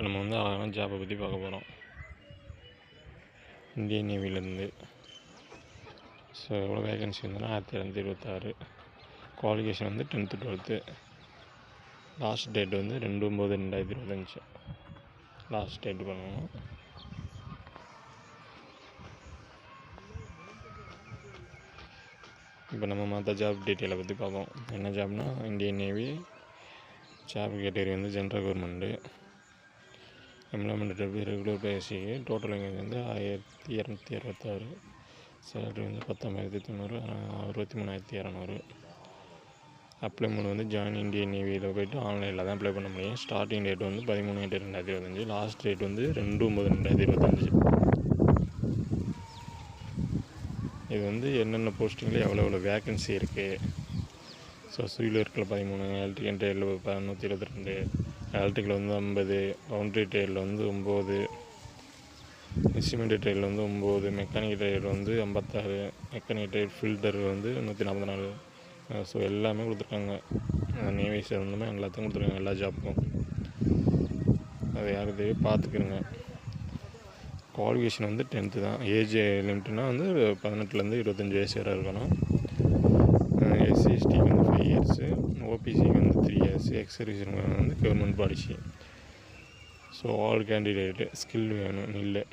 நம்ம வந்து அழகான ஜாப்பை பற்றி பார்க்க போகிறோம். இந்தியன் நேவிலேருந்து. ஸோ எவ்வளோ வேகன்சி வந்துன்னா 1226. குவாலிஃபிகேஷன் வந்து 10th 12th. லாஸ்ட் டேட் வந்து 2/9/2025 லாஸ்ட் டேட் பண்ணணும். இப்போ நம்ம மற்ற ஜாப் டீட்டெயிலை பற்றி பார்ப்போம். என்ன ஜாப்னா இந்தியன் நேவி. ஜாப் கேட்டகரி வந்து general government. Employment regular basic. Total income வந்து 1266. சேலரி வந்து 19,900, 63,200. அப்ளைமெண்ட் வந்து ஜாயின் இந்தியன் நேவியில் போய்ட்டு ஆன்லைனில் தான் அப்ளை பண்ண முடியும். ஸ்டார்டிங் டேட் வந்து 13/8/2025. லாஸ்ட் டேட் வந்து 2/9/2025. இது வந்து என்னென்ன போஸ்டிங்கில் எவ்வளோ வேக்கன்சி இருக்குது. ஸோ சிவில் ஒர்க்கில் 13, எலக்ட்ரிக்கல் ட்ரேடில் 122, எலக்ட்ரிக்கல் வந்து 50, பவுண்ட்ரி ட்ரேடில் வந்து 9, சிமெண்ட் ட்ரேடில் வந்து 9, மெக்கானிக்கல் ட்ரேடில் வந்து 56, மெக்கானிக்கல் ட்ரேட் ஃபில்டர் வந்து 144. ஸோ எல்லாமே கொடுத்துருக்காங்க. நேவி சம்மந்தமே எல்லாத்தையும் கொடுத்துருக்காங்க, எல்லா ஜாப்புக்கும். அது யாருக்கு தேவை பார்த்துக்குறங்க. குவாலிஃபிகேஷன் வந்து 10th தான். ஏஜ் லிமிட்னா வந்து 18 25 வயசு வரை இருக்கணும். எஸ்சி எஸ்டிக்கு வந்து 5 years, ஓபிசிக்கு வந்து 3 years, எக்ஸ் சர்வீஸ் வந்து government policy. So all candidate skill வேணும் இல்லை.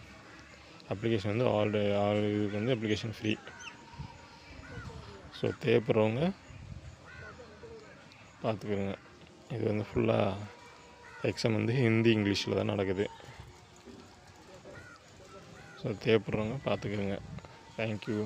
அப்ளிகேஷன் வந்து ஆல் இதுக்கு வந்து அப்ளிகேஷன் ஃப்ரீ. ஸோ தேவைப்படுறவங்க பார்த்துக்குறங்க. இது வந்து ஃபுல்லாக எக்ஸாம் வந்து ஹிந்தி இங்கிலீஷில் தான் நடக்குது. ஸோ தேவைப்படுறவங்க பார்த்துக்குறங்க. தேங்க்யூ.